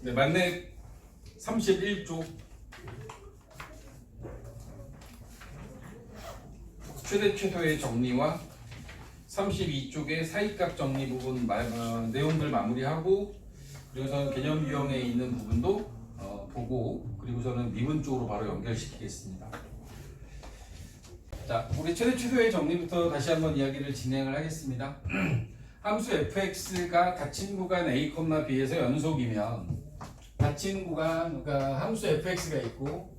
네, 만렙 31쪽 최대 최소의 정리와 32쪽의 사이값 정리 부분 내용들 마무리하고, 그리고선 개념 유형에 있는 부분도 보고, 그리고서는 미분 쪽으로 바로 연결시키겠습니다. 자, 우리 최대 최소의 정리부터 다시 한번 이야기를 진행을 하겠습니다. 함수 fx가 닫힌 구간 a, b에서 연속이면 닫힌 구간, 그러니까 함수 fx가 있고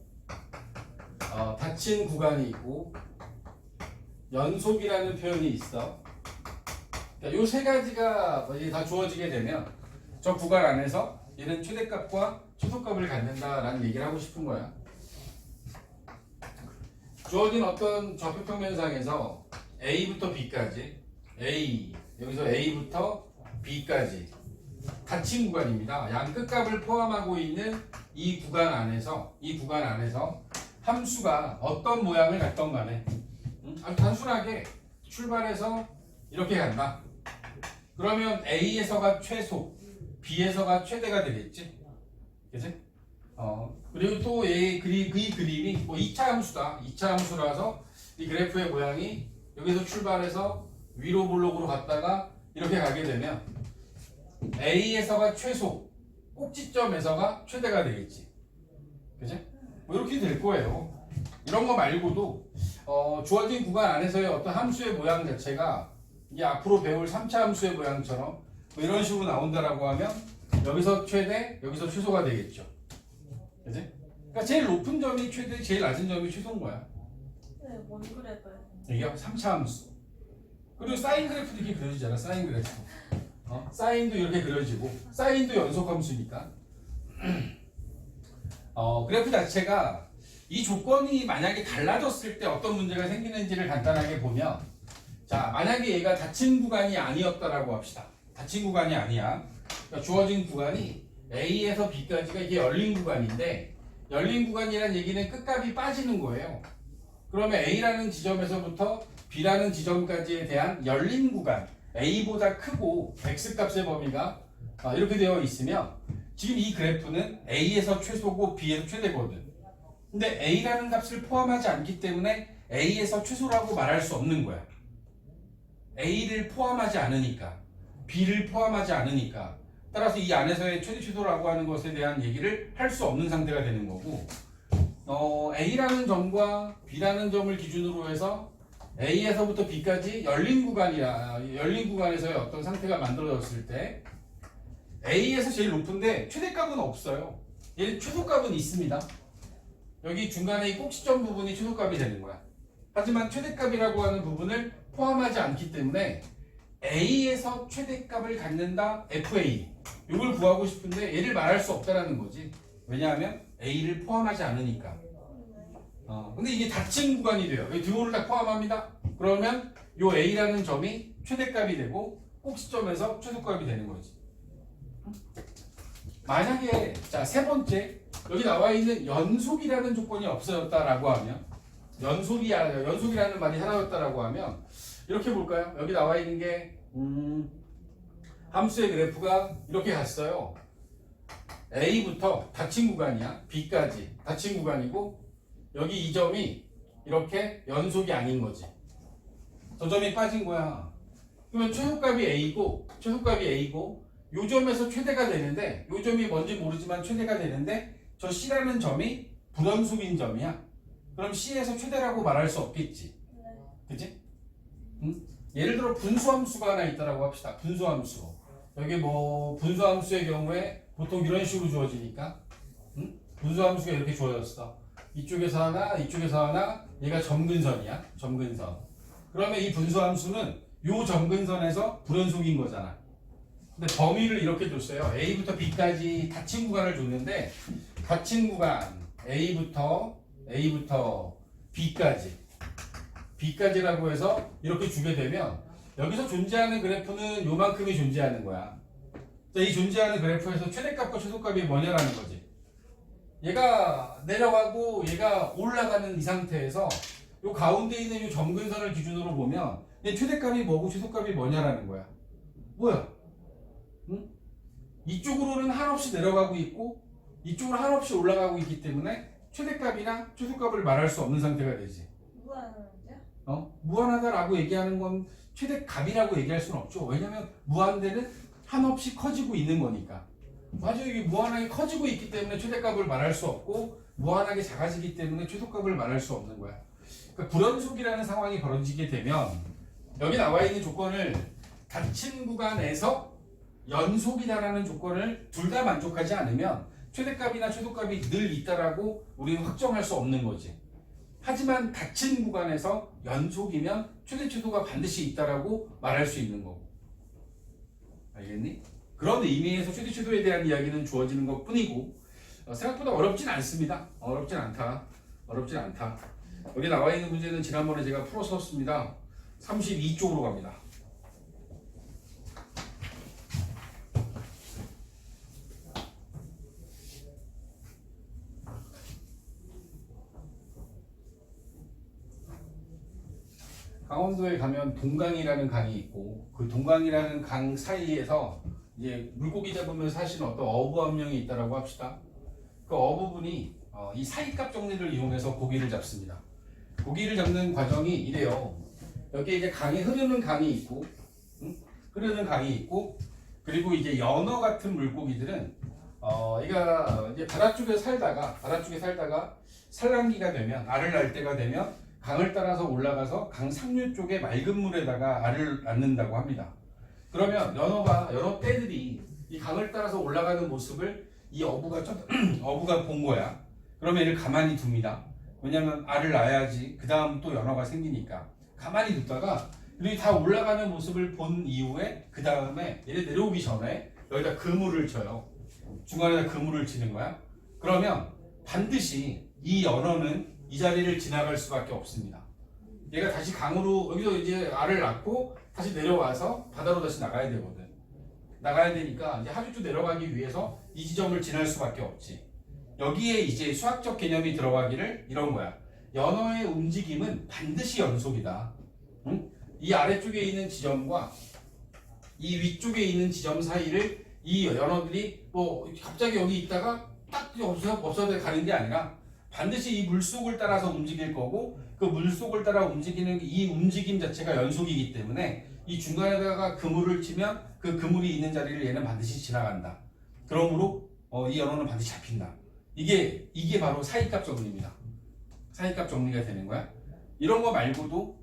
닫힌 구간이 있고 연속이라는 표현이 있어. 이 세 가지가 다 주어지게 되면 저 구간 안에서 얘는 최대값과 최소값을 갖는다라는 얘기를 하고 싶은 거야. 주어진 어떤 좌표평면상에서 A부터 B까지, 여기서 A부터 B까지 닫힌 구간입니다. 양 끝값을 포함하고 있는 이 구간 안에서 함수가 어떤 모양을 갖던 간에 아주 단순하게 출발해서 이렇게 간다. 그러면 A에서가 최소, B에서가 최대가 되겠지. 그치? 그리고 또 이 그림이 뭐 2차 함수다. 2차 함수라서 이 그래프의 모양이 여기서 출발해서 위로 블록으로 갔다가 이렇게 가게 되면 A에서가 최소, 꼭지점에서가 최대가 되겠지. 그치? 뭐 이렇게 될 거예요. 이런 거 말고도 주어진 구간 안에서의 어떤 함수의 모양 자체가 이게 앞으로 배울 3차 함수의 모양처럼 뭐 이런 식으로 나온다라고 하면 여기서 최대, 여기서 최소가 되겠죠. 그치? 그러니까 제일 높은 점이 최대, 제일 낮은 점이 최소인 거야. 네, 뭔 그래봐요. 이게 3차 함수. 그리고 사인 그래프도 이렇게 그려지잖아. 사인 그래프. 사인도 이렇게 그려지고, 사인도 연속 함수니까. 그래프 자체가 이 조건이 만약에 달라졌을 때 어떤 문제가 생기는지를 간단하게 보면, 자, 만약에 얘가 닫힌 구간이 아니었다라고 합시다. 닫힌 구간이 아니야. 그러니까 주어진 구간이 A에서 B까지가 이게 열린 구간인데, 열린 구간이라는 얘기는 끝값이 빠지는 거예요. 그러면 A라는 지점에서부터 B라는 지점까지에 대한 열린 구간, A보다 크고 X값의 범위가 이렇게 되어 있으면 지금 이 그래프는 A에서 최소고 B에서 최대거든. 근데 A라는 값을 포함하지 않기 때문에 A에서 최소라고 말할 수 없는 거야. A를 포함하지 않으니까, B를 포함하지 않으니까, 따라서 이 안에서의 최대 최소라고 하는 것에 대한 얘기를 할 수 없는 상태가 되는 거고, A라는 점과 B라는 점을 기준으로 해서 A에서부터 B까지 열린 구간에서의 어떤 상태가 만들어졌을 때 A에서 제일 높은데 최대값은 없어요. 얘는 최소값은 있습니다. 여기 중간에 이 꼭지점 부분이 최소값이 되는 거야. 하지만 최대값이라고 하는 부분을 포함하지 않기 때문에 A에서 최대값을 갖는다 FA, 이걸 구하고 싶은데 얘를 말할 수 없다라는 거지. 왜냐하면 A를 포함하지 않으니까. 근데 이게 닫힌 구간이 돼요. 여기 듀오를 다 포함합니다. 그러면 요 A라는 점이 최대값이 되고 꼭지점에서 최소값이 되는 거지. 만약에 자, 세 번째, 여기 나와 있는 연속이라는 조건이 없어졌다라고 하면, 연속이라는 말이 사라졌다라고 하면 이렇게 볼까요? 여기 나와 있는 게 함수의 그래프가 이렇게 갔어요. A부터 닫힌 구간이야. B까지 닫힌 구간이고, 여기 이 점이 이렇게 연속이 아닌 거지. 저 점이 빠진 거야. 그러면 최소값이 A고 요 점에서 최대가 되는데, 요 점이 뭔지 모르지만 최대가 되는데, 저 C라는 점이 불연속인 점이야. 그럼 C에서 최대라고 말할 수 없겠지. 그치? 예를 들어 분수함수가 하나 있다라고 합시다. 분수함수. 여기 뭐 분수함수의 경우에 보통 이런 식으로 주어지니까, 분수함수가 이렇게 주어졌어. 이쪽에서 하나, 얘가 점근선이야. 점근선. 그러면 이 분수함수는 요 점근선에서 불연속인 거잖아. 근데 범위를 이렇게 줬어요. A부터 B까지 닫힌 구간을 줬는데, 닫힌 구간 A부터 B까지라고 해서 이렇게 주게 되면 여기서 존재하는 그래프는 요만큼이 존재하는 거야. 이 존재하는 그래프에서 최대값과 최소값이 뭐냐라는 거지. 얘가 내려가고 얘가 올라가는 이 상태에서 요 가운데 있는 요 점근선을 기준으로 보면 얘 최대값이 뭐고 최소값이 뭐냐라는 거야. 뭐야? 응? 이쪽으로는 한없이 내려가고 있고 이쪽으로 한없이 올라가고 있기 때문에 최대값이나 최소값을 말할 수 없는 상태가 되지. 무한한데요? 무한하다라고 얘기하는 건 최대값이라고 얘기할 수는 없죠. 왜냐면 무한대는 한없이 커지고 있는 거니까. 맞아요. 이게 무한하게 커지고 있기 때문에 최대값을 말할 수 없고 무한하게 작아지기 때문에 최소값을 말할 수 없는 거야. 그러니까 불연속이라는 상황이 벌어지게 되면 여기 나와 있는 조건을 닫힌 구간에서 연속이다라는 조건을 둘 다 만족하지 않으면 최대값이나 최소값이 늘 있다라고 우리는 확정할 수 없는 거지. 하지만 닫힌 구간에서 연속이면 최대 최소가 반드시 있다라고 말할 수 있는 거고. 알겠니? 그런 의미에서 최대 최소에 대한 이야기는 주어지는 것 뿐이고 생각보다 어렵진 않습니다. 어렵진 않다. 여기 나와 있는 문제는 지난번에 제가 풀었었습니다. 32쪽으로 갑니다. 강원도에 가면 동강이라는 강이 있고 그 동강이라는 강 사이에서 이제 물고기 잡으면서 사시는 어떤 어부 한 명이 있다라고 합시다. 그 어부분이 이 사이값 정리를 이용해서 고기를 잡습니다. 고기를 잡는 과정이 이래요. 여기 이제 강에 흐르는 강이 있고, 그리고 이제 연어 같은 물고기들은 얘가 이제 바닷속에 살다가 산란기가 되면 알을 낳을 때가 되면 강을 따라서 올라가서 강 상류 쪽에 맑은 물에다가 알을 낳는다고 합니다. 그러면 연어 떼들이 이 강을 따라서 올라가는 모습을 이 어부가 본 거야. 그러면 얘를 가만히 둡니다. 왜냐면 알을 낳아야지 그 다음 또 연어가 생기니까 가만히 뒀다가 그리고 다 올라가는 모습을 본 이후에 그 다음에 얘를 내려오기 전에 여기다 그물을 쳐요. 중간에다 그물을 치는 거야. 그러면 반드시 이 연어는 이 자리를 지나갈 수밖에 없습니다. 얘가 다시 강으로 여기서 이제 알을 낳고 다시 내려와서 바다로 다시 나가야 되거든. 나가야 되니까 이제 하류도 내려가기 위해서 이 지점을 지날 수밖에 없지. 여기에 이제 수학적 개념이 들어가기를 이런 거야. 연어의 움직임은 반드시 연속이다. 응? 이 아래쪽에 있는 지점과 이 위쪽에 있는 지점 사이를 이 연어들이 뭐 갑자기 여기 있다가 딱 없어져 가는 게 아니라 반드시 이 물속을 따라서 움직일 거고 그 물속을 따라 움직이는 이 움직임 자체가 연속이기 때문에 이 중간에다가 그물을 치면 그 그물이 있는 자리를 얘는 반드시 지나간다. 그러므로 이 연어는 반드시 잡힌다. 이게 바로 사이값 정리입니다. 사이값 정리가 되는 거야. 이런 거 말고도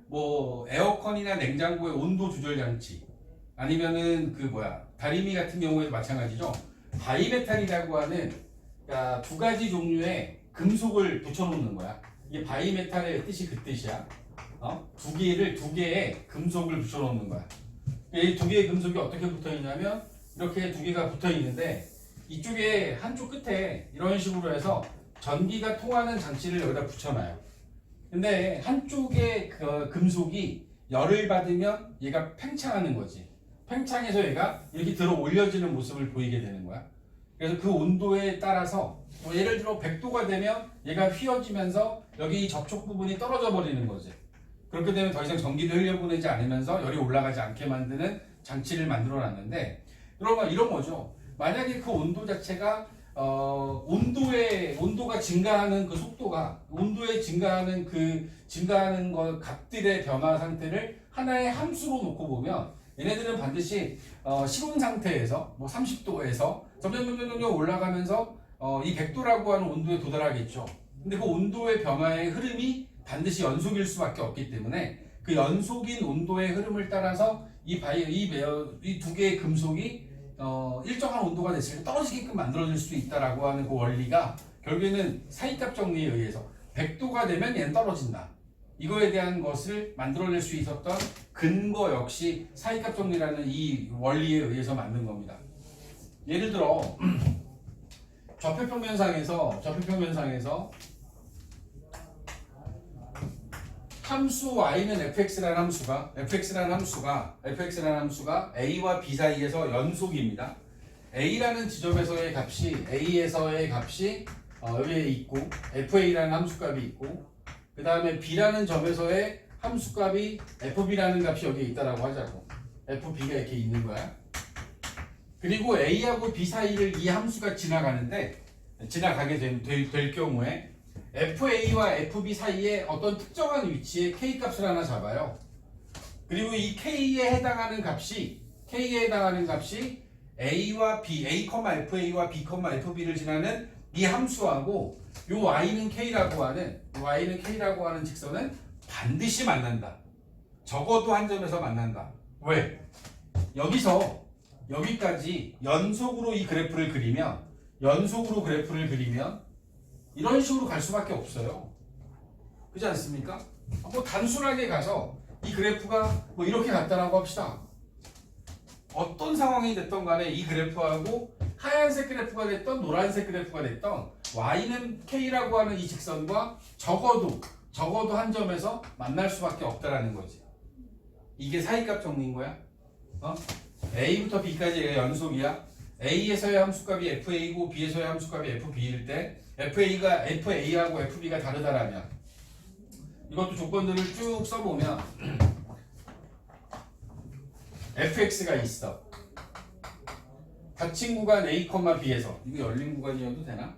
뭐 에어컨이나 냉장고의 온도 조절 장치 아니면은 다리미 같은 경우에도 마찬가지죠. 바이메탈이라고 하는 그러니까 두 가지 종류의 금속을 붙여놓는 거야. 이게 바이메탈의 뜻이 그 뜻이야. 두 개의 금속을 붙여놓는 거야. 이 두 개의 금속이 어떻게 붙어있냐면 이렇게 두 개가 붙어있는데 이쪽에 한쪽 끝에 이런 식으로 해서 전기가 통하는 장치를 여기다 붙여놔요. 근데 한쪽의 그 금속이 열을 받으면 얘가 팽창하는 거지. 팽창해서 얘가 이렇게 들어 올려지는 모습을 보이게 되는 거야. 그래서 그 온도에 따라서 예를 들어 100도가 되면 얘가 휘어지면서 여기 접촉 부분이 떨어져 버리는 거지. 그렇게 되면 더 이상 전기를 흘려보내지 않으면서 열이 올라가지 않게 만드는 장치를 만들어 놨는데 그러면 이런 거죠. 만약에 그 온도 자체가 온도가 증가하는 그 속도가 증가하는 값들의 변화 상태를 하나의 함수로 놓고 보면 얘네들은 반드시 실온 상태에서 뭐 30도에서 점점 올라가면서 이 100도라고 하는 온도에 도달하겠죠. 근데 그 온도의 변화의 흐름이 반드시 연속일 수밖에 없기 때문에 그 연속인 온도의 흐름을 따라서 이 두 개의 금속이 일정한 온도가 됐을 때 떨어지게끔 만들어질 수 있다라고 하는 그 원리가 결국에는 사이값 정리에 의해서 100도가 되면 얘는 떨어진다. 이거에 대한 것을 만들어낼 수 있었던 근거 역시 사이값 정리라는 이 원리에 의해서 만든 겁니다. 예를 들어 좌표평면상에서 함수 y는 fx라는 함수가 a와 b 사이에서 연속입니다. a라는 지점에서의 값이 여기에 있고 fa라는 함수값이 있고 그 다음에 b라는 점에서의 함수값이 fb라는 값이 여기에 있다라고 하자고. fb가 이렇게 있는 거야. 그리고 A하고 B 사이를 이 함수가 지나가게 될 경우에 FA와 FB 사이에 어떤 특정한 위치에 K 값을 하나 잡아요. 그리고 이 K에 해당하는 값이 A와 B, A,FA와 B,FB를 지나는 이 함수하고 요 Y는 K라고 하는 직선은 반드시 만난다. 적어도 한 점에서 만난다. 왜? 여기서 여기까지 연속으로 그래프를 그리면 이런 식으로 갈 수밖에 없어요. 그렇지 않습니까? 뭐 단순하게 가서 이 그래프가 뭐 이렇게 갔다라고 합시다. 어떤 상황이 됐던 간에 이 그래프하고 하얀색 그래프가 됐던 노란색 그래프가 됐던 Y는 K라고 하는 이 직선과 적어도 한 점에서 만날 수밖에 없다라는 거지. 이게 사이값 정리인 거야. A부터 B까지가 연속이야. A에서의 함수값이 FA고 B에서의 함수값이 FB일 때 FA하고 FB가 다르다라면 이것도 조건들을 쭉 써보면 fx가 있어. 닫힌 구간 A, B에서 이거 열린 구간이어도 되나?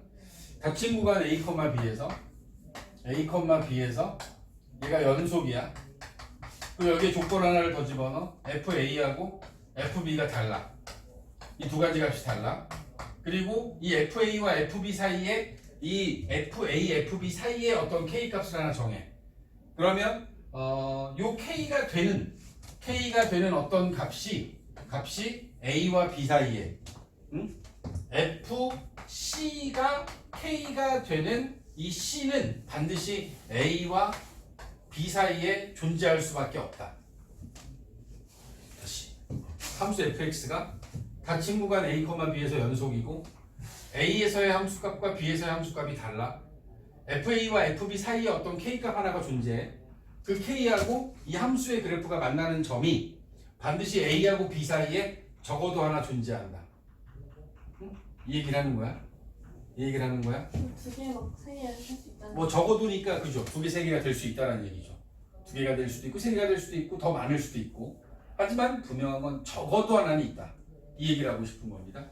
닫힌 구간 A, B에서 얘가 연속이야. 그리고 여기에 조건 하나를 더 집어넣어. FA하고 FB가 달라. 이 두 가지 값이 달라. 그리고 이 FA와 FB 사이에 이 FA, FB 사이에 어떤 K 값을 하나 정해. 그러면 요 K가 되는 어떤 값이 A와 B 사이에 FC가 K가 되는 이 C는 반드시 A와 B 사이에 존재할 수밖에 없다. 다시 함수 fx가 닫힌 구간 A, B에서 연속이고 A에서의 함수값과 B에서의 함수값이 달라. FA와 FB 사이에 어떤 K값 하나가 존재해. 그 K하고 이 함수의 그래프가 만나는 점이 반드시 A하고 B 사이에 적어도 하나 존재한다. 이 얘기를 하는 거야? 두 개 막 세 개 할 수 있다는. 뭐 적어도니까 그죠. 두 개, 세 개가 될 수 있다는 얘기죠. 두 개가 될 수도 있고 세 개가 될 수도 있고 더 많을 수도 있고. 하지만 분명한 건 적어도 하나는 있다. 이 얘기를 하고 싶은 겁니다.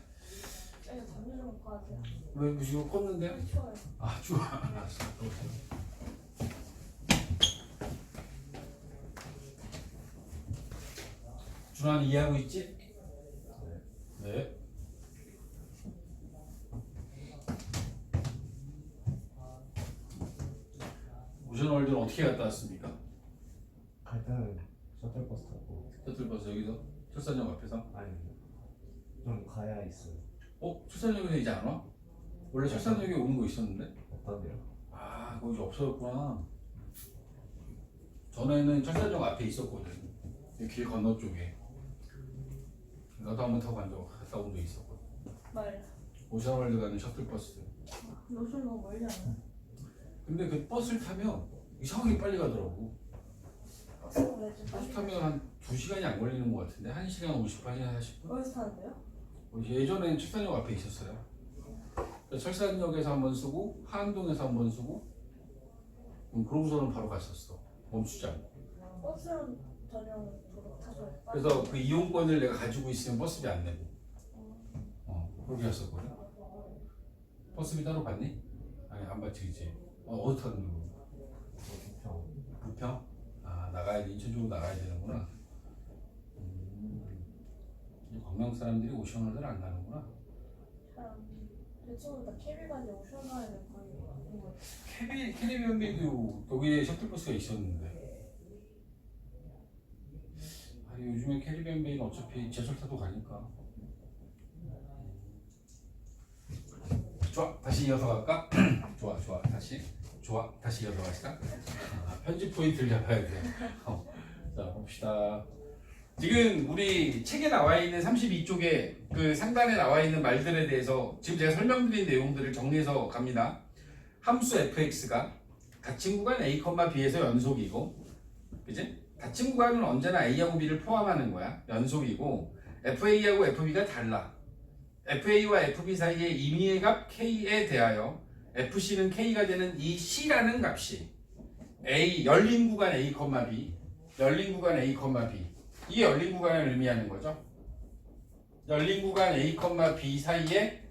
이거 담요 좀 갖고 와세요. 왜 이거 껐는데요? 추워요. 아 좋아. 알았어. 준환이 이해하고 있지? 네. 오션월드는 어떻게 갔다 왔습니까? 갈 때는 셔틀버스 타고 셔틀버스 여기서 철산역 앞에서. 아니 좀 가야 있어요. 철산역에서 이제 안 와? 원래 철산역에 오는 거 있었는데? 없던데요? 아, 그거 이제 없어졌구나. 전에는 철산역 앞에 있었거든. 길 건너 쪽에. 나도 한번 타고 갔다 온 적 있었거든. 말. 오션월드 가는 셔틀버스. 노션 너무 멀지 않아요? 근데 그 버스를 타면 이상하게 빨리 가더라고. 버스가 왜 좀 버스 빨리 타면 한 2시간이 안 걸리는 것 같은데 1시간 50분, 1시간 40분? 어디서 타는데요? 예전엔 철산역 앞에 있었어요. 철산역에서 한 번 쓰고 하안동에서 한 번 쓰고 그러고서는 바로 갔었어. 멈추지 않고. 버스는 전용 도로 타줘요. 그래서 그 이용권을 내가 가지고 있으면 버스비 안 내고 그렇게 했었거든. 버스비 따로 받니? 아니 안 받지 이제. 어디 타는 거? 부평? 아 나가야 돼. 인천 쪽으로 나가야 되는구나. 광명 사람들이 오션월드를 안 가는구나. 내 친구들 다 캐비 가는데 오션 가는 거의 캐리비안베이도 여기에 셔틀버스가 있었는데. 요즘에 캐리비안베이는 어차피 제철 타도 가니까. 좋아, 다시 이어서 갈까? 좋아, 다시 이어서 갈까? 편집 포인트를 잡아야 돼. 자, 봅시다. 지금 우리 책에 나와 있는 32쪽에 그 상단에 나와 있는 말들에 대해서 지금 제가 설명드린 내용들을 정리해서 갑니다. 함수 fx가 닫힌 구간 a, b에서 연속이고, 그지? 닫힌 구간은 언제나 a하고 b를 포함하는 거야. 연속이고, fa하고 fb가 달라. fa와 fb 사이의 임의의 값 k에 대하여 fc는 k가 되는 이 c라는 값이 a 열린 구간 a, b, 열린 구간 a, b 이 열린 구간을 의미하는 거죠. 열린 구간 A, B 사이에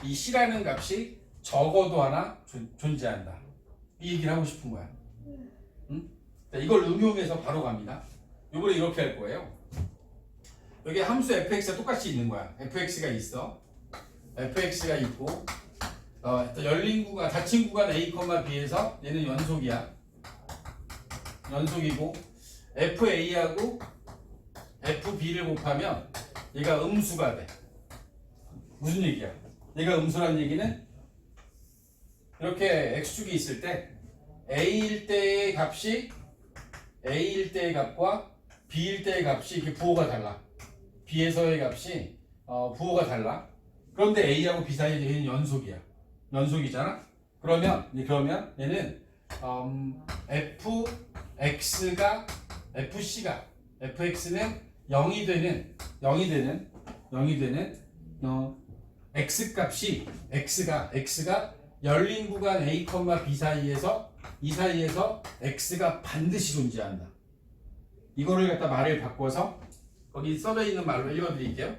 이 C라는 값이 적어도 하나 존재한다. 이 얘기를 하고 싶은 거야. 응? 자, 이걸 응용해서 바로 갑니다. 이거를 이렇게 할 거예요. 여기 함수 fx가 똑같이 있는 거야. fx가 있어. fx가 있고 열린 구간, 닫힌 구간 A, B에서 얘는 연속이야. 연속이고 FA하고 FB를 곱하면 얘가 음수가 돼. 무슨 얘기야? 얘가 음수란 얘기는 이렇게 x축이 있을 때 A일 때의 값이 A일 때의 값과 B일 때의 값이 이렇게 부호가 달라. B에서의 값이 부호가 달라. 그런데 A하고 B 사이에 얘는 연속이야. 연속이잖아. 그러면 얘는 fx가 fc가 fx는 0이 되는 x 값이 x가 열린 구간 A, B 사이에서 x가 반드시 존재한다. 이거를 갖다 말을 바꿔서 거기 써져 있는 말로 읽어드릴게요.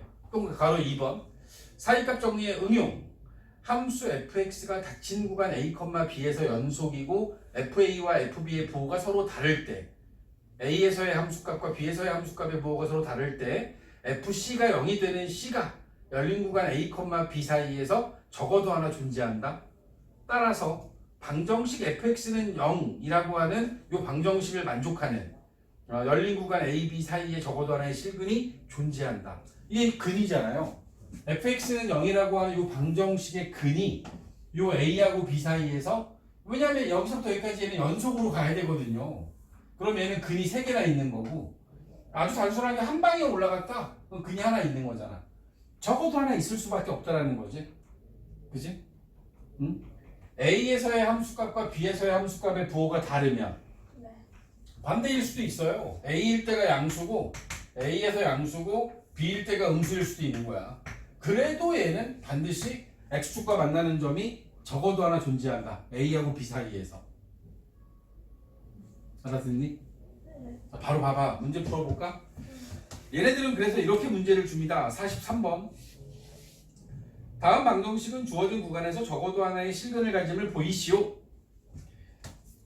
가로 2번 사이값 정리의 응용. 함수 fx가 닫힌 구간 A, B에서 연속이고 fa와 fb의 부호가 서로 다를 때 a에서의 함수값과 b에서의 함수값의 부호가 서로 다를 때 fc가 0이 되는 c가 열린 구간 A, B 사이에서 적어도 하나 존재한다. 따라서 방정식 fx는 0이라고 하는 이 방정식을 만족하는 열린 구간 A, B 사이에 적어도 하나의 실근이 존재한다. 이게 근이잖아요. fx는 0이라고 하는 이 방정식의 근이 이 a하고 b 사이에서 왜냐하면 여기서부터 여기까지 얘는 연속으로 가야 되거든요. 그럼 얘는 근이 3개나 있는 거고 아주 단순하게 한 방에 올라갔다? 그럼 근이 하나 있는 거잖아. 적어도 하나 있을 수밖에 없다라는 거지. 그지? 응? a에서의 함수값과 b에서의 함수값의 부호가 다르면 네. 반대일 수도 있어요. a일 때가 양수고 a에서 양수고 b일 때가 음수일 수도 있는 거야. 그래도 얘는 반드시 x축과 만나는 점이 적어도 하나 존재한다. a하고 b 사이에서. 알았니? 네. 자, 바로 봐봐. 문제 풀어볼까? 얘네들은 그래서 이렇게 문제를 줍니다. 43번. 다음 방정식은 주어진 구간에서 적어도 하나의 실근을 가짐을 보이시오.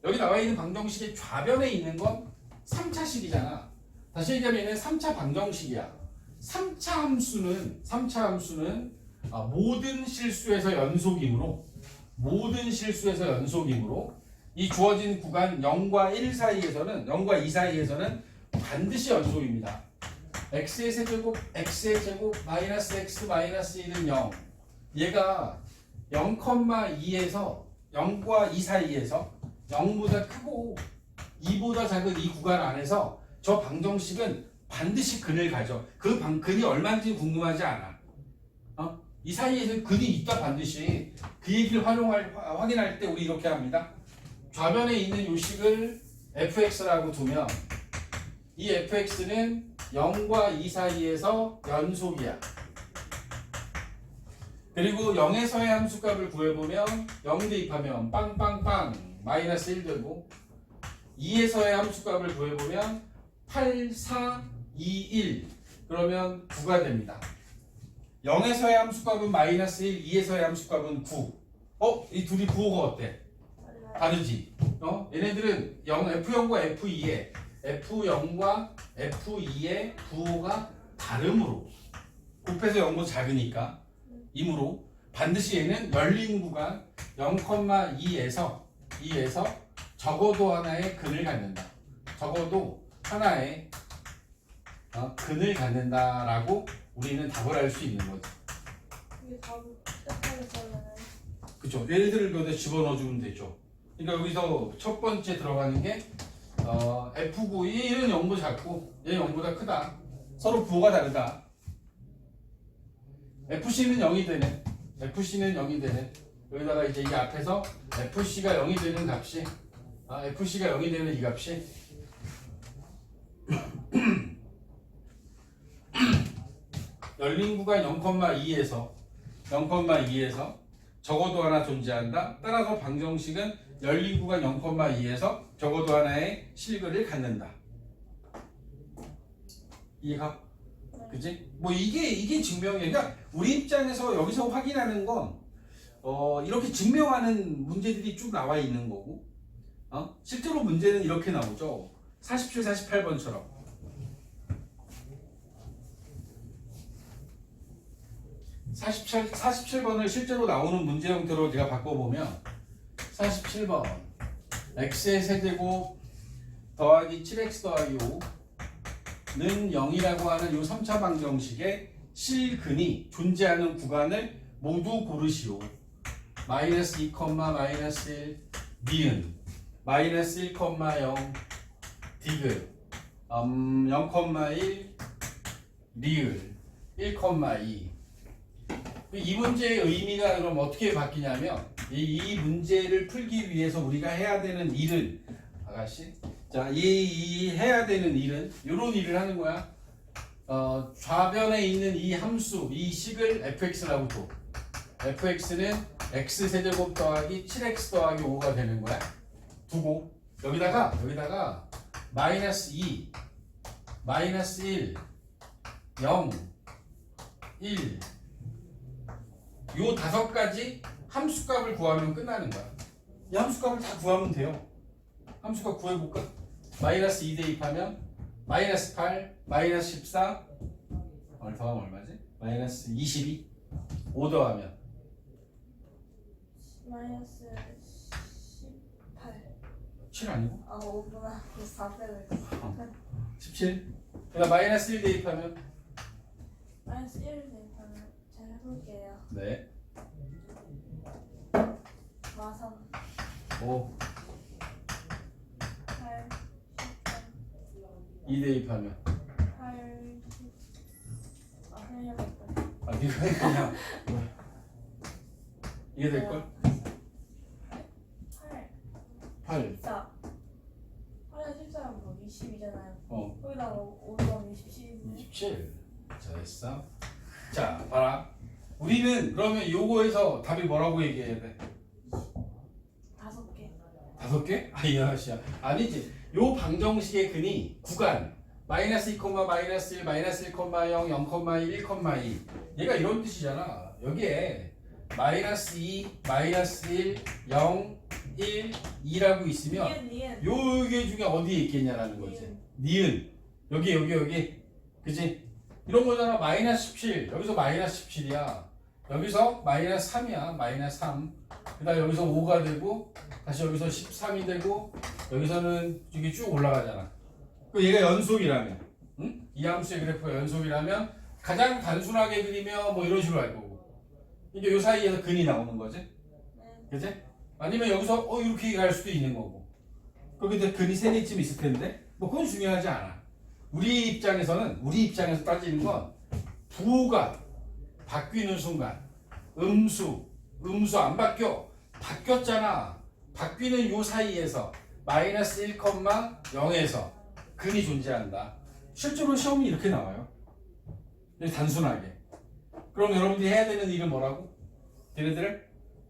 여기 나와 있는 방정식의 좌변에 있는 건 3차식이잖아. 다시 얘기하면 얘는 3차 방정식이야. 3차 함수는 모든 실수에서 연속이므로 이 주어진 구간 0과 1 사이에서는 0과 2 사이에서는 반드시 연속입니다. x의 세제곱 마이너스 x 마이너스 1은 0. 얘가 0,2에서 0과 2 사이에서 0보다 크고 2보다 작은 이 구간 안에서 저 방정식은 반드시 근을 가져. 그 근이 얼마인지 궁금하지 않아. 이 사이에는 근이 있다 반드시. 그 얘기를 확인할 때 우리 이렇게 합니다. 좌변에 있는 요식을 fx라고 두면 이 fx는 0과 2 사이에서 연속이야. 그리고 0에서의 함수값을 구해보면 0 대입하면 빵빵빵 마이너스 1 되고 2에서의 함수값을 구해보면 8, 4, 2, 1 그러면 9가 됩니다. 0에서의 함수값은 마이너스 1, 2에서의 함수값은 9. 이 둘이 부호가 어때? 다르지? 얘네들은 F0과 F2의 F0과 F2의 부호가 다름으로 곱해서 0보다 작으니까 이므로 반드시 얘는 열린 구간 0,2에서 적어도 하나의 근을 갖는다. 적어도 하나의 근을 갖는다라고 우리는 답을 할 수 있는 거죠. 이게 답을 뜻하게 써야는 그쵸? 얘네들을 여기다 집어넣어주면 되죠. 그러니까 여기서 첫 번째 들어가는 게 F9 얘는 0보다 작고 얘는 0보다 크다. 서로 부호가 다르다. FC는 0이 되네. 여기다가 이제 이 앞에서 FC가 0이 되는 값이 FC가 0이 되는 이 값이 열린 구간 0,2에서 적어도 하나 존재한다. 따라서 방정식은 열린 구간 0,2에서 적어도 하나의 실근을 갖는다. 이해가? 네. 그지? 뭐 이게 증명이야. 그러니까 우리 입장에서 여기서 확인하는 건 이렇게 증명하는 문제들이 쭉 나와 있는 거고, 실제로 문제는 이렇게 나오죠. 47, 48번처럼. 47번을 실제로 나오는 문제 형태로 제가 바꿔보면 47번 x의 세제곱 더하기 7x 더하기 5는 0이라고 하는 이 3차 방정식의 실근이 존재하는 구간을 모두 고르시오. 마이너스 2, 마이너스 1, 니은 마이너스 1, 0, 디귿 0,1, 리을 1,2. 이 문제의 의미가 그럼 어떻게 바뀌냐면 이 문제를 풀기 위해서 우리가 해야 되는 일은 아가씨 자, 이 해야 되는 일은 이런 일을 하는 거야. 좌변에 있는 이 함수 이 식을 fx라고 둬. fx는 x 세제곱 더하기 7x 더하기 5가 되는 거야. 두고 여기다가 마이너스 2 마이너스 1 0 1 요 5가지 함수값을 구하면 끝나는 거야. 이 함수값을 다 구하면 돼요. 함수값 구해볼까? 마이너스 2 대입하면 마이너스 8, 마이너스 14 더하면 얼마지? 마이너스 22 5 더하면 마이너스 18. 7 아니고? 아 5구나. 4빼를 17 그다음 마이너스 1 대입하면 마이너스 1을 대입하면 잘 해볼게요. 네 마삼 5 8 2 대입하면 8 10. 아 그냥 해볼까. 아 이거 그냥 이게 될걸? 8 8 14. 8에 14면 뭐 20이잖아요. 어 거기다가 5 더하면 17이네. 27 잘했어. 자 봐라 우리는 그러면 요거에서 답이 뭐라고 얘기해야 돼? 5개. 5개? 이 아저씨야 아니지 요 방정식의 근이 구간 마이너스 2, 마이너스 1, 마이너스 1, 0, 0,1, 1,2 얘가 이런 뜻이잖아. 여기에 마이너스 2, 마이너스 1, 0, 1, 2라고 있으면 니은. 요게 중에 어디에 있겠냐라는 거지. 니은 여기 그지? 이런 거잖아. 마이너스 17 여기서 마이너스 17이야. 여기서 마이너스 3이야. 마이너스 3 그다음 여기서 5가 되고 다시 여기서 13이 되고 여기서는 이게 쭉 올라가잖아. 그 얘가 연속이라면 응? 이 함수의 그래프가 연속이라면 가장 단순하게 그리면 뭐 이런 식으로 할 거고 이게 요 사이에서 근이 나오는 거지. 네. 그치? 아니면 여기서 이렇게 갈 수도 있는 거고 거기도 근이 3개쯤 있을 텐데 뭐 그건 중요하지 않아. 우리 입장에서 따지는 건 부호가 바뀌는 순간 음수 안 바뀌었잖아. 바뀌는 요 사이에서 마이너스 1, 0에서 근이 존재한다. 실제로 시험이 이렇게 나와요. 단순하게. 그럼 여러분들이 해야 되는 일은 뭐라고? 얘네들을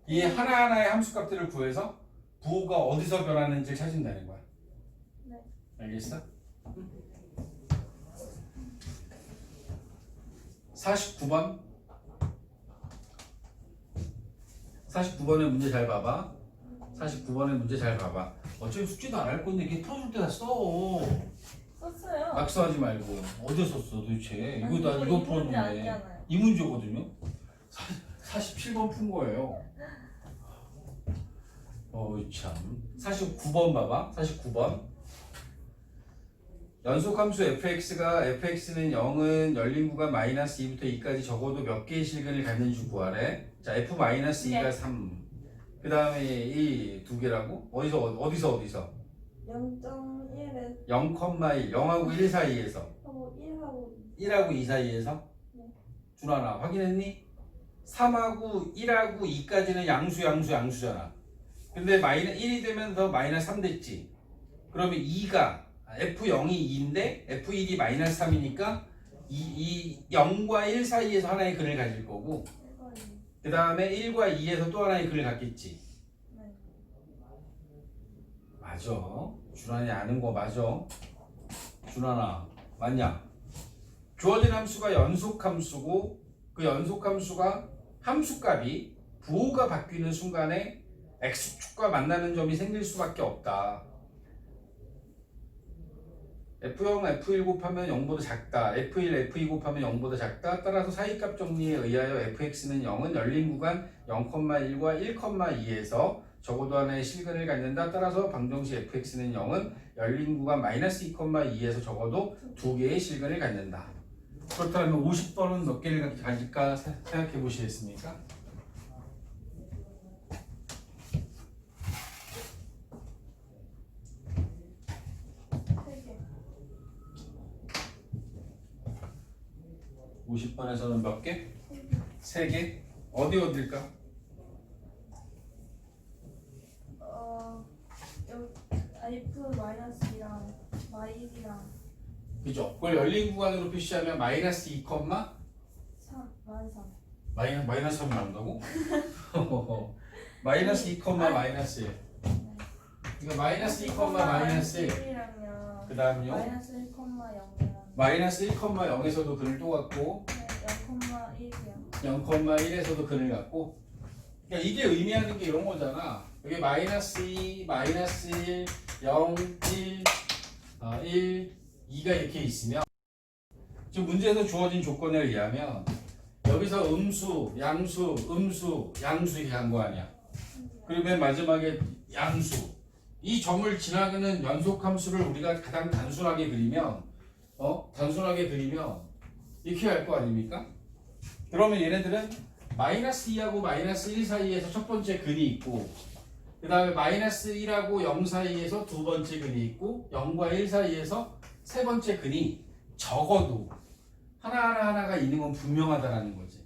이 하나하나의 함수값들을 구해서 부호가 어디서 변하는지를 찾는다는 거야. 네. 알겠어? 49번 49번의 문제 잘 봐봐. 49번의 문제 잘 봐봐. 어차피 숙제도 안 할 건데 이게 풀어줄 때 다 써. 썼어요. 낙서하지 말고. 어디서 썼어 도대체? 아니, 이거 이거 풀어주네. 아니잖아요. 이 문제거든요. 47번 푼 거예요. 참. 49번 봐봐. 49번. 연속함수 fx는 0은 열린 구간 마이너스 2부터 2까지 적어도 몇 개의 실근을 갖는지 구하래. 자, f-2가 네. 3. 그 다음에 이 두 개라고? 어디서? 0.1에 0,1, 0하고 1 사이에서. 하고 1하고 1하고 2 사이에서? 네. 준하나 확인했니? 3하고 1하고 2까지는 양수잖아. 근데 1이 되면서 마이너스 3 됐지. 그러면 2가 F0이 2인데 F1이 마이너스 3이니까 이 0과 1 사이에서 하나의 근을 가질 거고 1과 2. 그 다음에 1과 2에서 또 하나의 근을 갖겠지. 네. 맞아. 준환이 아는 거 맞아. 준환아 맞냐? 주어진 함수가 연속함수고 그 연속함수가 함수값이 부호가 바뀌는 순간에 x축과 만나는 점이 생길 수밖에 없다. F0, F1 곱하면 0보다 작다. F1, F2 곱하면 0보다 작다. 따라서 사이값 정리에 의하여 fx는 0은 열린 구간 0,1과 1,2에서 적어도 하나의 실근을 갖는다. 따라서 방정식 fx는 0은 열린 구간 마이너스 2,2에서 적어도 2개의 실근을 갖는다. 그렇다면 50번은 몇 개를 가질까 생각해 보시겠습니까? 세 개. 50번에서는 몇 개? 세 개. 3개? 어딜까? 여기 F-2랑 마이너스랑 그죠? 그걸 열린 구간으로 표시하면 마이너스 2, 3, 마이너스 3이 나온다고? 마이너스 2, 마이너스 1. 이거 마이너스 2, 마이너스 1. 1이랑요. 그 다음요. 마이너스 1,0이랑 마이너스 1,0에서도 근을 또 갖고 0,1이요. 0,1에서도 근을 갖고 그러니까 이게 의미하는 게 이런 거잖아. 여기 마이너스 2, 마이너스 1, 0, 1, 1, 2가 이렇게 있으면 지금 문제에서 주어진 조건에 의하면 여기서 음수, 양수, 음수, 양수 이렇게 한 거 아니야. 그리고 맨 마지막에 양수. 이 점을 지나가는 연속함수를 우리가 가장 단순하게 그리면 이렇게 할 거 아닙니까? 그러면 얘네들은 마이너스 2하고 마이너스 1 사이에서 첫 번째 근이 있고 그 다음에 마이너스 1하고 0 사이에서 두 번째 근이 있고 0과 1 사이에서 세 번째 근이 적어도 하나가 있는 건 분명하다라는 거지.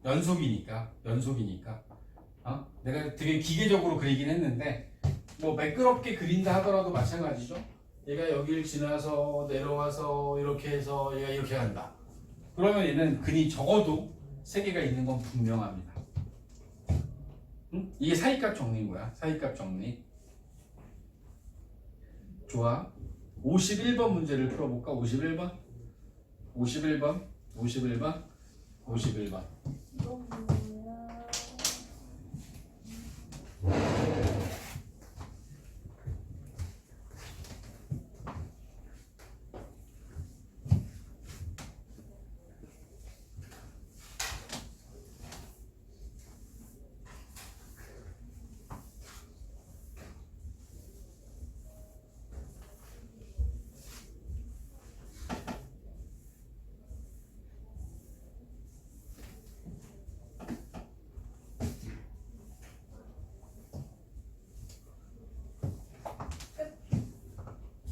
연속이니까. 내가 되게 기계적으로 그리긴 했는데 뭐 매끄럽게 그린다 하더라도 마찬가지죠. 얘가 여기를 지나서 내려와서 이렇게 해서 얘가 이렇게 간다. 그러면 얘는 근이 적어도 3개가 있는 건 분명합니다. 응? 이게 사이값 정리인 거야. 사이값 정리. 좋아. 51번 문제를 풀어볼까? 51번. 이건 뭐야?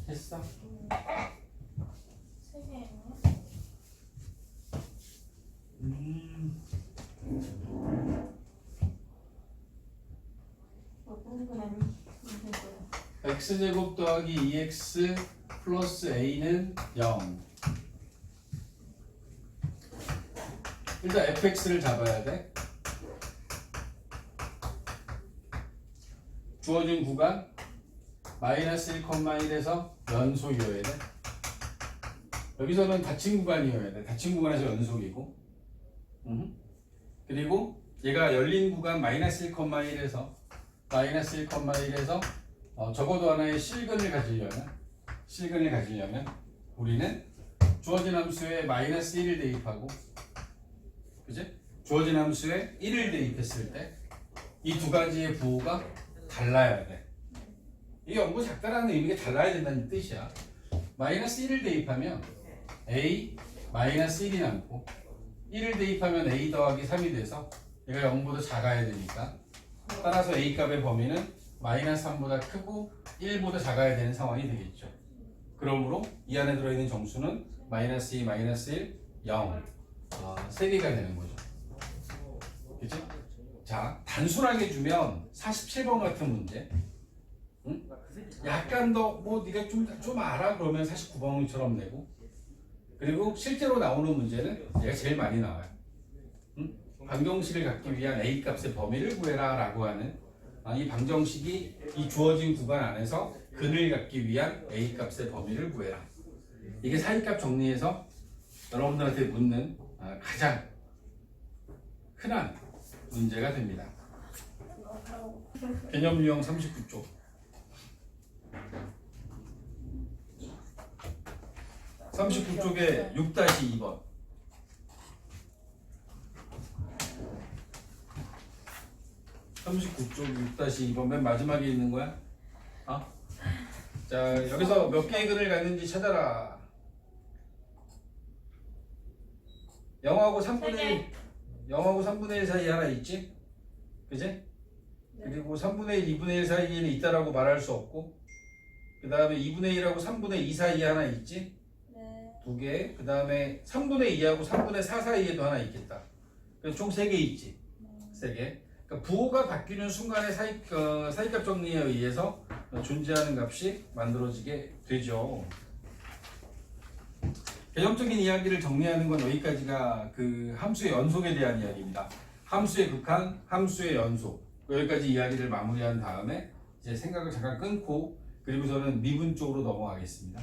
했어? 세 개예요? x제곱 더하기 2x 플러스 a는 0. 일단 fx를 잡아야 돼. 주어진 구간 마이너스 1,1에서 연속이어야 돼. 여기서는 닫힌 구간이어야 돼. 닫힌 구간에서 연속이고. 그리고 얘가 열린 구간 마이너스 1,1에서 적어도 하나의 실근을 가지려면 우리는 주어진 함수에 마이너스 1을 대입하고 그지? 주어진 함수에 1을 대입했을 때 이 두 가지의 부호가 달라야 돼. 이게 0보다 작다라는 의미가 달라야 된다는 뜻이야. 마이너스 1을 대입하면 a 마이너스 1이 남고 1을 대입하면 a 더하기 3이 돼서 얘가 0보다 작아야 되니까 따라서 a 값의 범위는 마이너스 3보다 크고 1보다 작아야 되는 상황이 되겠죠. 그러므로 이 안에 들어있는 정수는 마이너스 2, 마이너스 1, 0 3개가 되는 거죠. 그치? 자, 단순하게 주면 47번 같은 문제 약간 더 뭐 네가 좀 알아 그러면 49번처럼 내고 그리고 실제로 나오는 문제는 얘가 제일 많이 나와요. 방정식을 갖기 위한 a 값의 범위를 구해라 라고 하는 이 방정식이 이 주어진 구간 안에서 근을 갖기 위한 a 값의 범위를 구해라. 이게 사이값 정리에서 여러분들한테 묻는 가장 흔한 문제가 됩니다. 개념 유형 39쪽. 39쪽에 6-2번. 39쪽 6-2번 맨 마지막에 있는 거야? 자, 여기서 몇 개의 근을 갖는지 찾아라. 0하고 3분의 1 사이에 하나 있지? 그지? 네. 그리고 3분의 1, 2분의 1 사이에는 있다라고 말할 수 없고, 그 다음에 2분의 1하고 3분의 2 사이에 하나 있지? 네. 2개. 그 다음에 3분의 2하고 3분의 4 사이에도 하나 있겠다. 그래서 총 3개 있지. 3개. 그러니까 부호가 바뀌는 순간에 사이값 정리에 의해서 존재하는 값이 만들어지게 되죠. 개념적인 이야기를 정리하는 건 여기까지가 그 함수의 연속에 대한 이야기입니다. 함수의 극한, 함수의 연속. 여기까지 이야기를 마무리한 다음에 이제 생각을 잠깐 끊고 그리고서는 미분 쪽으로 넘어가겠습니다.